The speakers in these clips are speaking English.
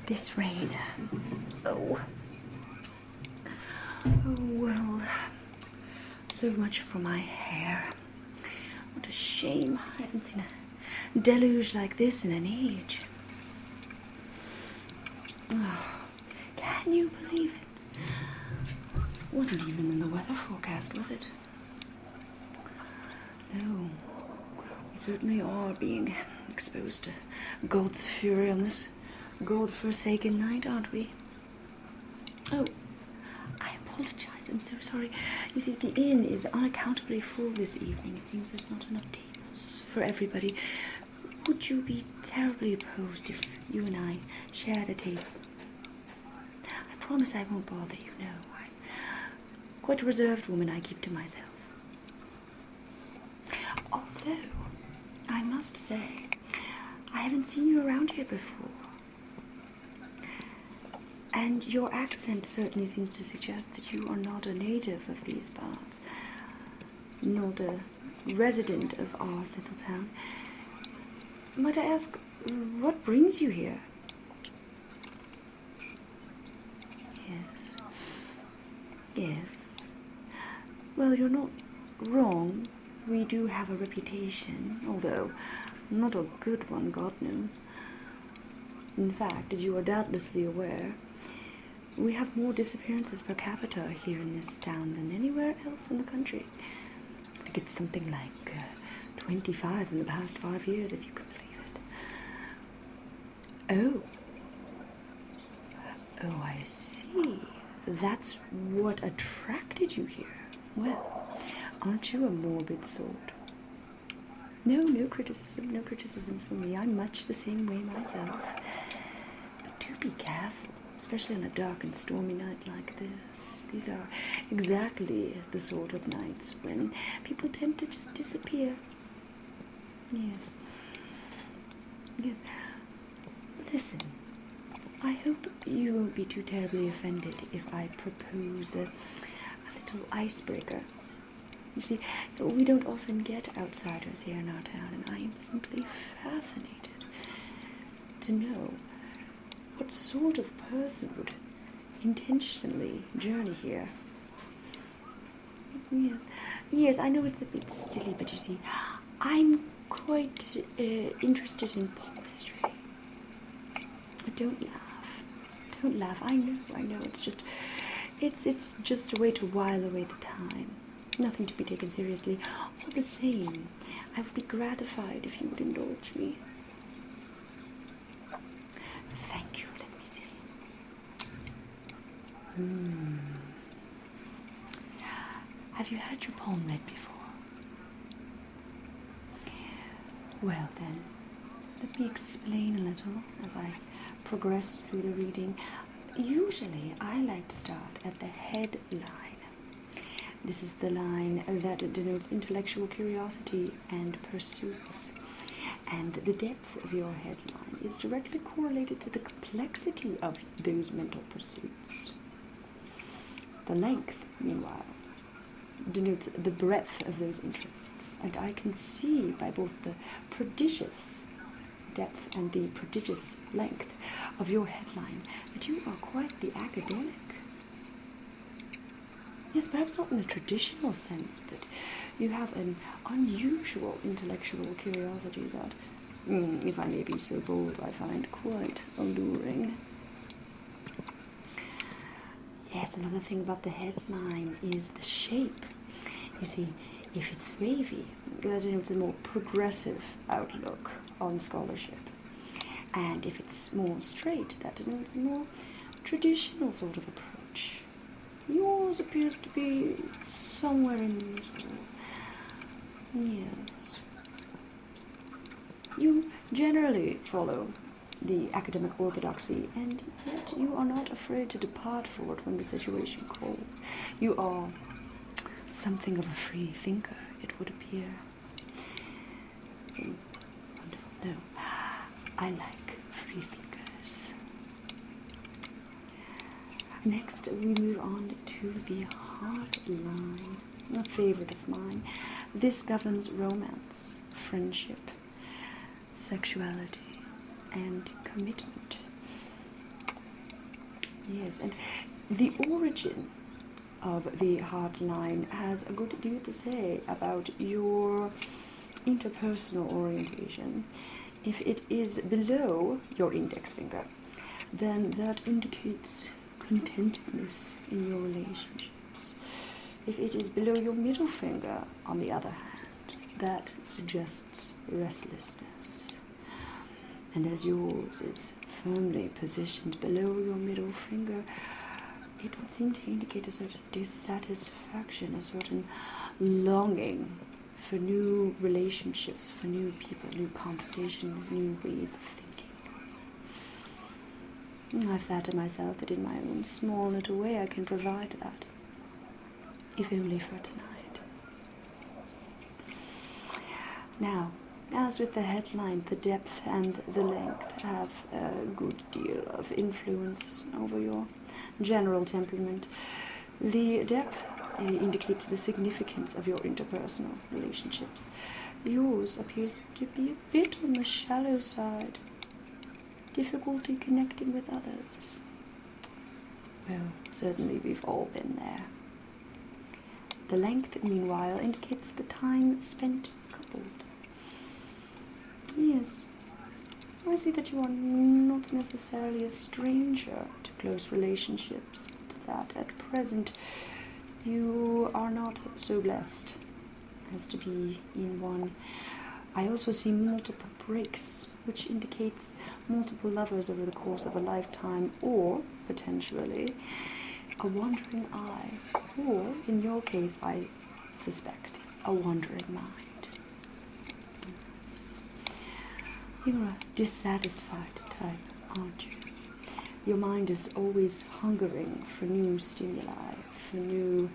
This rain. Oh. Oh, well. So much for my hair. What a shame. I haven't seen a deluge like this in an age. Oh, can you believe it? Wasn't even in the weather forecast, was it? No. We certainly are being exposed to God's fury on this God-forsaken night, aren't we? Oh, I apologize. I'm so sorry. You see, the inn is unaccountably full this evening. It seems there's not enough tables for everybody. Would you be terribly opposed if you and I shared a table? I promise I won't bother you, no. I'm quite a reserved woman. I keep to myself. Although, I must say, I haven't seen you around here before. And your accent certainly seems to suggest that you are not a native of these parts, not a resident of our little town. Might I ask, what brings you here? Yes. Well, you're not wrong. We do have a reputation, although not a good one, God knows. In fact, as you are doubtlessly aware, we have more disappearances per capita here in this town than anywhere else in the country. I think it's something like 25 in the past 5 years, if you can believe it. Oh, I see. That's what attracted you here. Well, aren't you a morbid sort? No criticism from me. I'm much the same way myself. But do be careful, especially on a dark and stormy night like this. These are exactly the sort of nights when people tend to just disappear. Yes. Listen, I hope you won't be too terribly offended if I propose a little icebreaker. You see, we don't often get outsiders here in our town, and I am simply fascinated to know what sort of person would intentionally journey here. Yes, I know it's a bit silly, but you see, I'm quite interested in palmistry. Don't laugh. I know. It's just a way to while away the time. Nothing to be taken seriously. All the same, I would be gratified if you would indulge me. Thank you. Let me see. Have you had your palm read before? Well then, let me explain a little as I progress through the reading. Usually, I like to start at the headline. This is the line that denotes intellectual curiosity and pursuits. And the depth of your headline is directly correlated to the complexity of those mental pursuits. The length, meanwhile, denotes the breadth of those interests. And I can see by both the prodigious depth and the prodigious length of your headline that you are quite the academic. Yes, perhaps not in the traditional sense, but you have an unusual intellectual curiosity that, if I may be so bold, I find quite alluring. Yes, another thing about the headline is the shape. You see, if it's wavy, that denotes a more progressive outlook on scholarship. And if it's more straight, that denotes a more traditional sort of approach. Yours appears to be somewhere in the middle. Yes. You generally follow the academic orthodoxy, and yet you are not afraid to depart for it when the situation calls. You are something of a free thinker, it would appear. Wonderful. No, I like free thinkers. Next, we move on to the heart line, a favorite of mine. This governs romance, friendship, sexuality, and commitment. Yes, and the origin of the heart line has a good deal to say about your interpersonal orientation. If it is below your index finger, then that indicates contentedness in your relationships. If it is below your middle finger, on the other hand, that suggests restlessness. And as yours is firmly positioned below your middle finger, it would seem to indicate a certain dissatisfaction, a certain longing for new relationships, for new people, new conversations, new ways of thinking. I flatter myself that in my own small little way I can provide that, if only for tonight. Now, as with the headline, the depth and the length have a good deal of influence over your general temperament. The depth indicates the significance of your interpersonal relationships. Yours appears to be a bit on the shallow side. Difficulty connecting with others. Well, certainly we've all been there. The length, meanwhile, indicates the time spent coupled. Yes, I see that you are not necessarily a stranger to close relationships, but that at present you are not so blessed as to be in one. I also see multiple breaks, which indicates multiple lovers over the course of a lifetime, or, potentially, a wandering eye, or, in your case, I suspect, a wandering mind. You're a dissatisfied type, aren't you? Your mind is always hungering for new stimuli, for new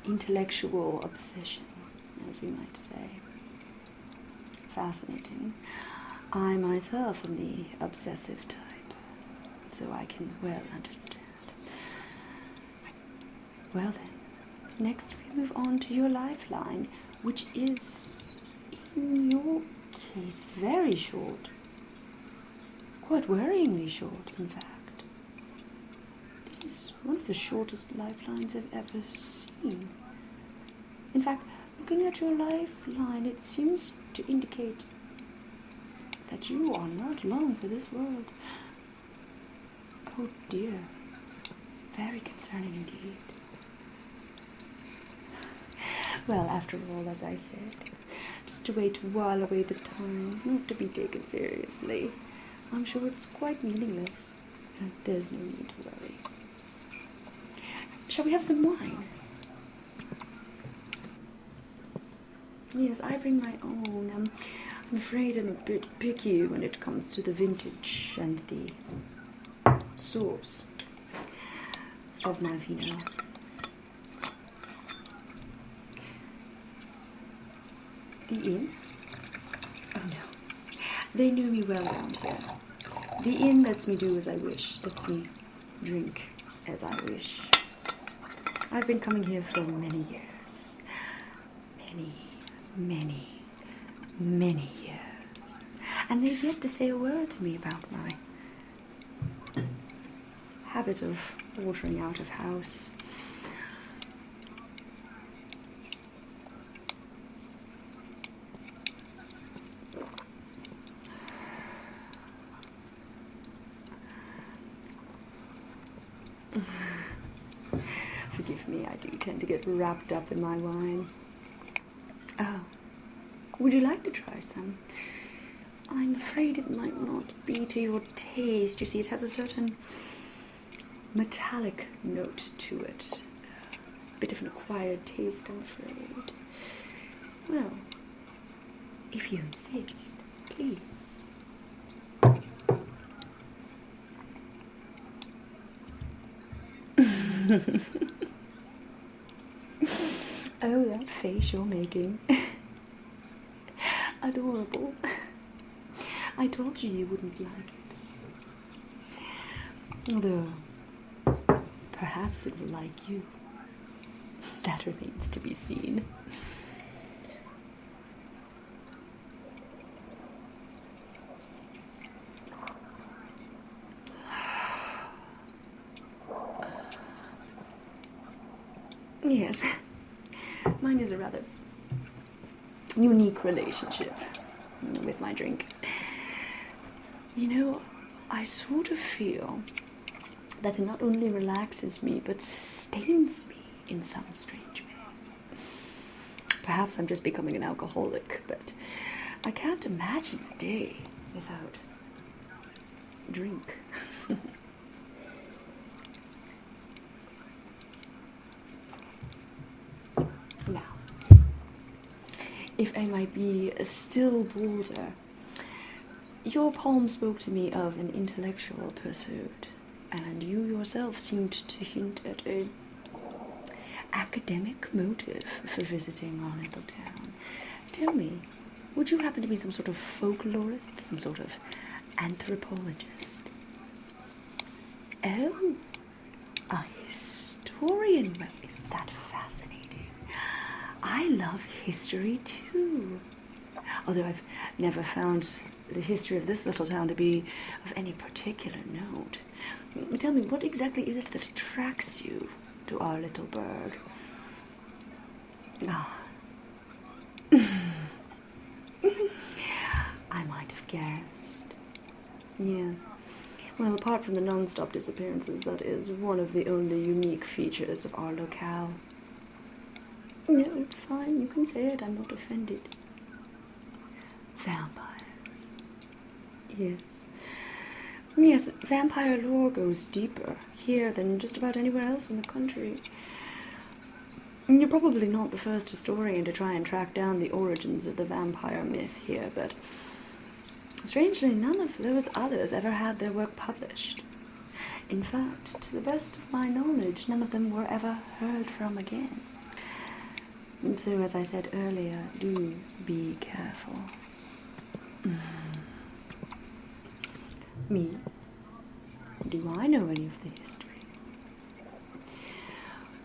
intellectual obsession, as we might say. Fascinating. I myself am the obsessive type, so I can well understand. Well then, next we move on to your lifeline, which is, in your case, very short. Quite worryingly short, in fact. This is one of the shortest lifelines I've ever seen. In fact, looking at your lifeline, it seems to indicate that you are not long for this world. Oh dear. Very concerning indeed. Well, after all, as I said, it's just a way to while away the time, not to be taken seriously. I'm sure it's quite meaningless. There's no need to worry. Shall we have some wine? Yes, I bring my own. I'm afraid I'm a bit picky when it comes to the vintage and the source of my vino. The inn? Oh no. They know me well around here. The inn lets me do as I wish, lets me drink as I wish. I've been coming here for many years. Many years. And they've yet to say a word to me about my habit of watering out of house. Forgive me, I do tend to get wrapped up in my wine. Oh, would you like to try some? I'm afraid it might not be to your taste. You see, it has a certain metallic note to it. A bit of an acquired taste, I'm afraid. Well, if you insist, please. Oh, that face you're making. Adorable. I told you wouldn't like it. Although, perhaps it will like you. That remains to be seen. Yes, mine is a rather unique relationship with my drink. You know, I sort of feel that it not only relaxes me, but sustains me in some strange way. Perhaps I'm just becoming an alcoholic, but I can't imagine a day without drink. Now, if I might be still bolder, your poem spoke to me of an intellectual pursuit, and you yourself seemed to hint at an academic motive for visiting our little town. Tell me, would you happen to be some sort of folklorist, some sort of anthropologist? Oh, a historian. Well, isn't that fascinating? I love history too. Although I've never found the history of this little town to be of any particular note. Tell me, what exactly is it that attracts you to our little burg? Ah. I might have guessed. Yes. Well, apart from the non-stop disappearances, that is one of the only unique features of our locale. No, it's fine. You can say it. I'm not offended. Vampires. Yes. Yes, vampire lore goes deeper here than just about anywhere else in the country. You're probably not the first historian to try and track down the origins of the vampire myth here, but strangely, none of those others ever had their work published. In fact, to the best of my knowledge, none of them were ever heard from again. And so, as I said earlier, do be careful. Me? Do I know any of the history?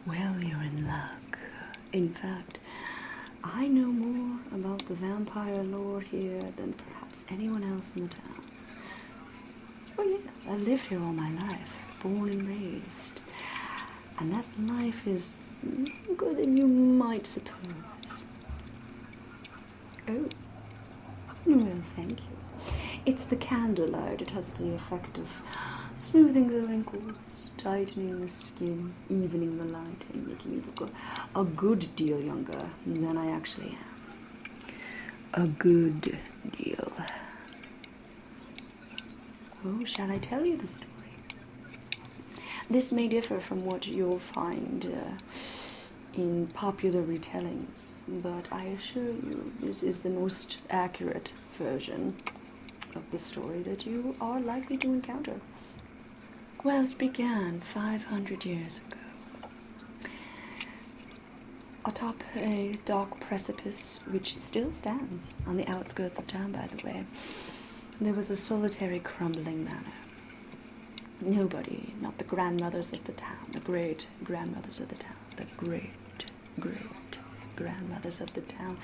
Well, you're in luck. In fact, I know more about the vampire lore here than perhaps anyone else in the town. Oh yes, I've lived here all my life, born and raised. And that life is longer than you might suppose. Oh, well, thank you. It's the candlelight. It has the effect of smoothing the wrinkles, tightening the skin, evening the light, and making me look a good deal younger than I actually am. A good deal. Oh, shall I tell you the story? This may differ from what you'll find in popular retellings, but I assure you this is the most accurate version of the story that you are likely to encounter. Well, it began 500 years ago. Atop a dark precipice, which still stands on the outskirts of town, by the way, there was a solitary crumbling manor. Nobody, not the grandmothers of the town, the great-grandmothers of the town, the great-great-grandmothers of the town,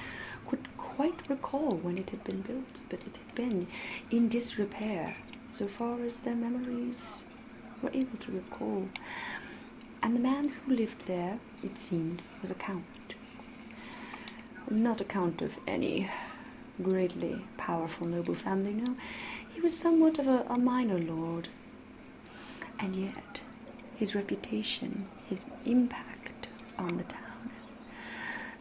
could quite recall when it had been built, but it had been in disrepair, so far as their memories were able to recall. And the man who lived there, it seemed, was a count. Not a count of any greatly powerful noble family, no. He was somewhat of a minor lord. And yet, his reputation, his impact on the town,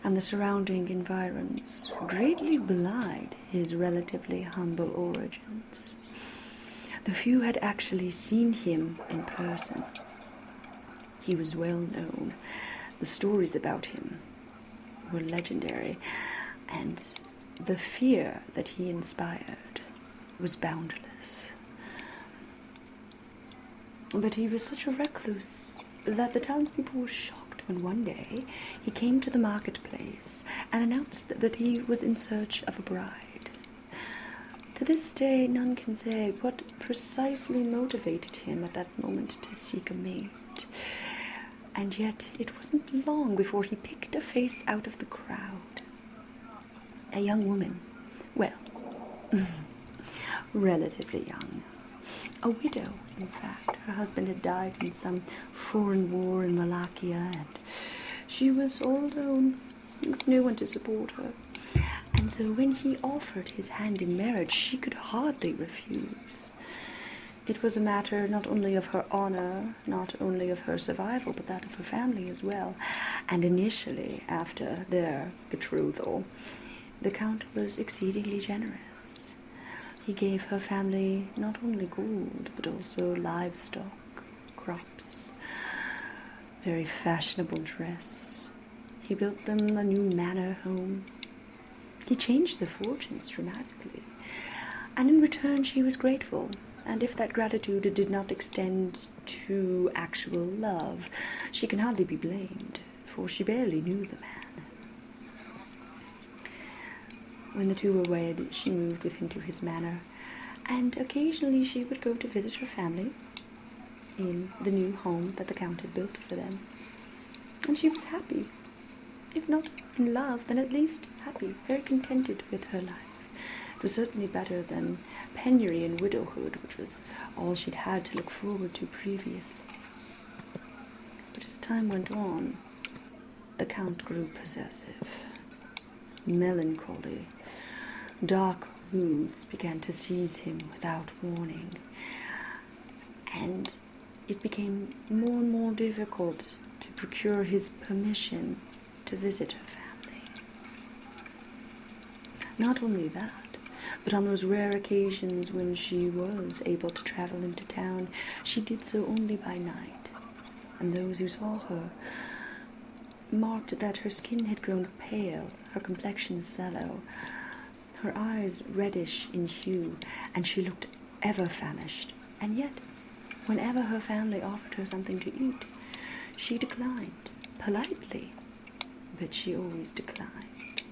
and the surrounding environs greatly belied his relatively humble origins. The few had actually seen him in person. He was well known. The stories about him were legendary, and the fear that he inspired was boundless. But he was such a recluse that the townspeople were shocked when one day he came to the marketplace and announced that he was in search of a bride. To this day, none can say what precisely motivated him at that moment to seek a mate. And yet, it wasn't long before he picked a face out of the crowd. A young woman. Well, relatively young. A widow, in fact. Her husband had died in some foreign war in Wallachia, and She was all alone, with no one to support her. And so when he offered his hand in marriage, she could hardly refuse. It was a matter not only of her honor, not only of her survival, but that of her family as well. And initially, after their betrothal, the Count was exceedingly generous. He gave her family not only gold, but also livestock, crops, very fashionable dress. He built them a new manor home. He changed their fortunes dramatically. And in return, she was grateful. And if that gratitude did not extend to actual love, she can hardly be blamed, for she barely knew the man. When the two were wed, she moved with him to his manor, and occasionally she would go to visit her family in the new home that the Count had built for them. And she was happy. If not in love, then at least happy, very contented with her life. It was certainly better than penury and widowhood, which was all she'd had to look forward to previously. But as time went on, the Count grew possessive. Melancholy, dark moods began to seize him without warning, and it became more and more difficult to procure his permission to visit her family. Not only that, but on those rare occasions when she was able to travel into town, she did so only by night, and those who saw her marked that her skin had grown pale, her complexion sallow, her eyes reddish in hue, and she looked ever famished. And yet, whenever her family offered her something to eat, she declined, politely, but she always declined.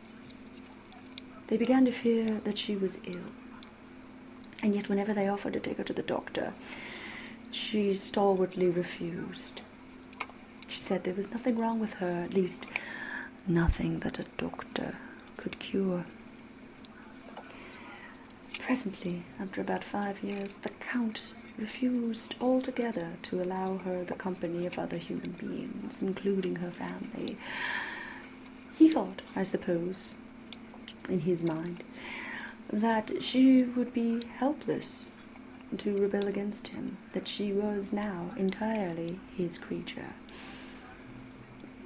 They began to fear that she was ill, and yet whenever they offered to take her to the doctor, she stalwartly refused. She said there was nothing wrong with her, at least nothing that a doctor could cure. Presently, after about 5 years, the Count refused altogether to allow her the company of other human beings, including her family. He thought, I suppose, in his mind, that she would be helpless to rebel against him, that she was now entirely his creature.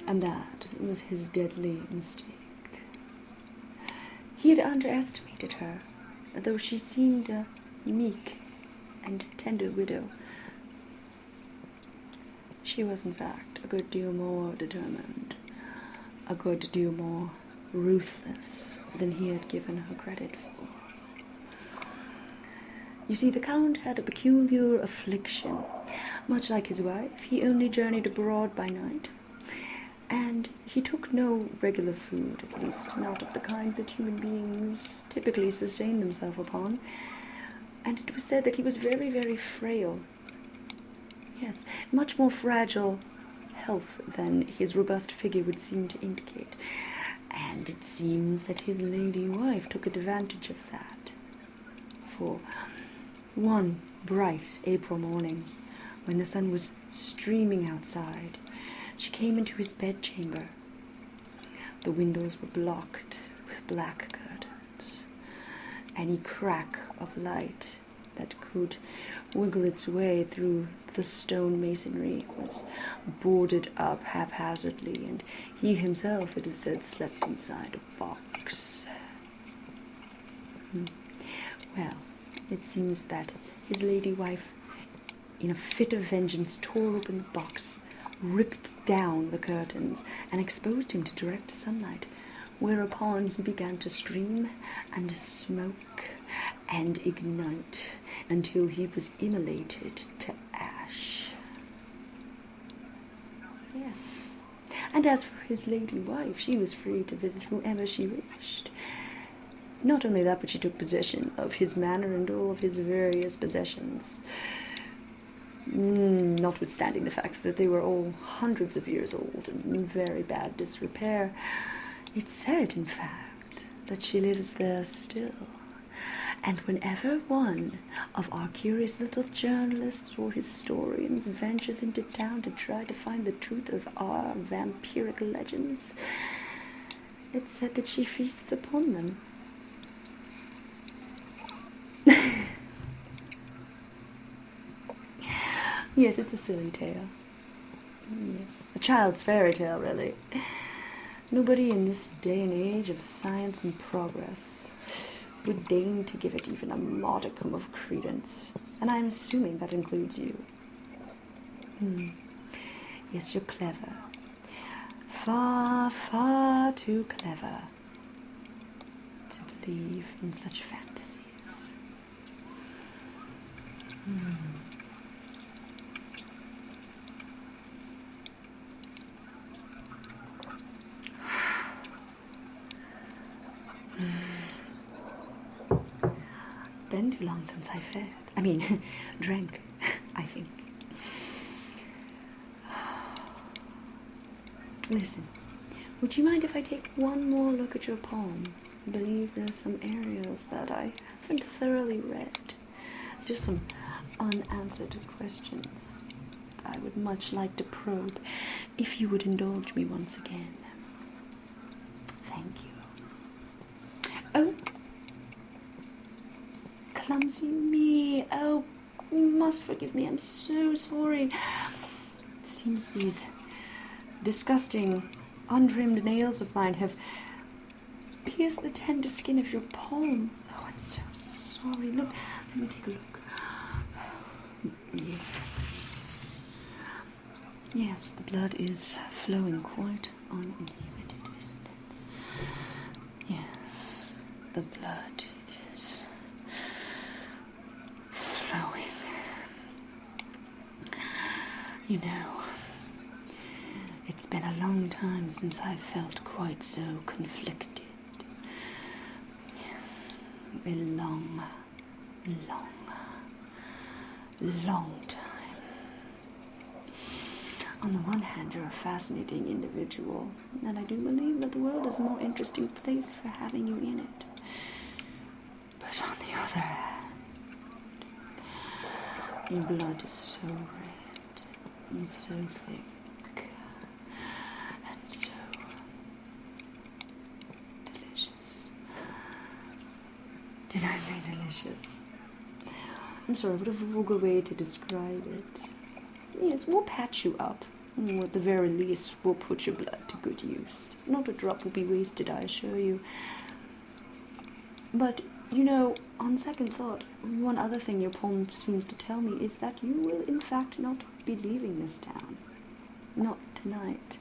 And that was his deadly mistake. He had underestimated her, though she seemed a meek and tender widow. She was, in fact, a good deal more determined, a good deal more ruthless than he had given her credit for. You see, the Count had a peculiar affliction. Much like his wife, he only journeyed abroad by night, and he took no regular food, at least not of the kind that human beings typically sustain themselves upon, and it was said that he was very, very frail. Yes, much more fragile health than his robust figure would seem to indicate. And it seems that his lady wife took advantage of that. For one bright April morning, when the sun was streaming outside, she came into his bedchamber. The windows were blocked with black curtains. Any crack of light that could wiggle its way through the stone masonry was boarded up haphazardly, and he himself, it is said, slept inside a box. Well, it seems that his lady wife, in a fit of vengeance, tore open the box, ripped down the curtains, and exposed him to direct sunlight, whereupon he began to scream and smoke and ignite until he was immolated to ash. Yes. And as for his lady wife, she was free to visit whoever she wished. Not only that, but she took possession of his manor and all of his various possessions, notwithstanding the fact that they were all hundreds of years old and in very bad disrepair. It's said, in fact, that she lives there still, And whenever one of our curious little journalists or historians ventures into town to try to find the truth of our vampiric legends, it's said that she feasts upon them. Yes, it's a silly tale. Yes, a child's fairy tale, really. Nobody in this day and age of science and progress would deign to give it even a modicum of credence. And I'm assuming that includes you. Yes, you're clever. Far, far too clever to believe in such fantasies. It's been too long since I fed. Drank, I think. Listen, would you mind if I take one more look at your palm? I believe there's some areas that I haven't thoroughly read. Still some unanswered questions I would much like to probe, if you would indulge me once again. Thank you. Oh, clumsy me. Oh, you must forgive me. I'm so sorry. It seems these disgusting, untrimmed nails of mine have pierced the tender skin of your palm. Oh, I'm so sorry. Look, let me take a look. Yes. Yes, the blood is flowing quite uninhibited, isn't it? Yes, the blood is flowing. You know, it's been a long time since I've felt quite so conflicted. Yes, a long time. On the one hand, you're a fascinating individual, and I do believe that the world is a more interesting place for having you in it. But on the other hand, your blood is so red and so thick and so delicious. Did I say delicious? I'm sorry, what a vulgar way to describe it. Yes, we'll patch you up. At the very least, we'll put your blood to good use. Not a drop will be wasted, I assure you. But, you know, on second thought, one other thing your poem seems to tell me is that you will in fact not be leaving this town. Not tonight.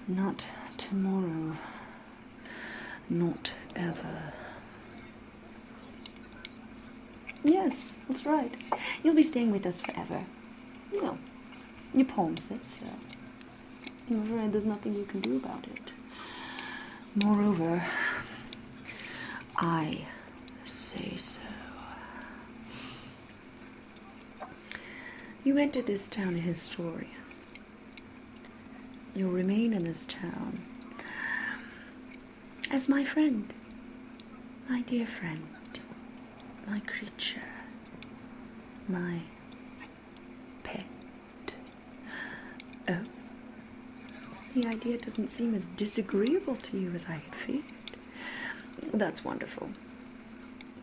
Not tomorrow. Not ever. Yes, that's right. You'll be staying with us forever. No, your poem says so. I'm afraid there's nothing you can do about it. Moreover, I say so. You entered this town a historian. You'll remain in this town as my friend, my dear friend. My creature, my pet. Oh, the idea doesn't seem as disagreeable to you as I had feared. That's wonderful.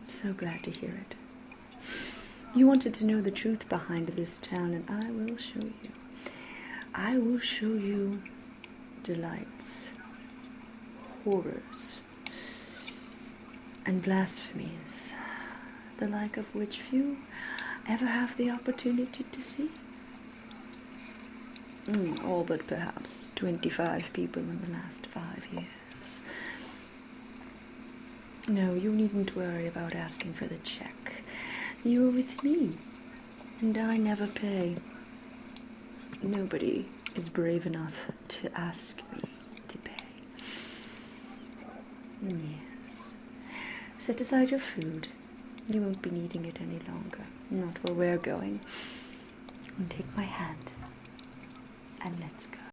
So glad to hear it. You wanted to know the truth behind this town, and I will show you. I will show you delights, horrors, and blasphemies, the like of which few ever have the opportunity to see. All but perhaps 25 people in the last 5 years. No, you needn't worry about asking for the check. You're with me, and I never pay. Nobody is brave enough to ask me to pay. Yes. Set aside your food. You won't be needing it any longer. Not where we're going. And take my hand, and let's go.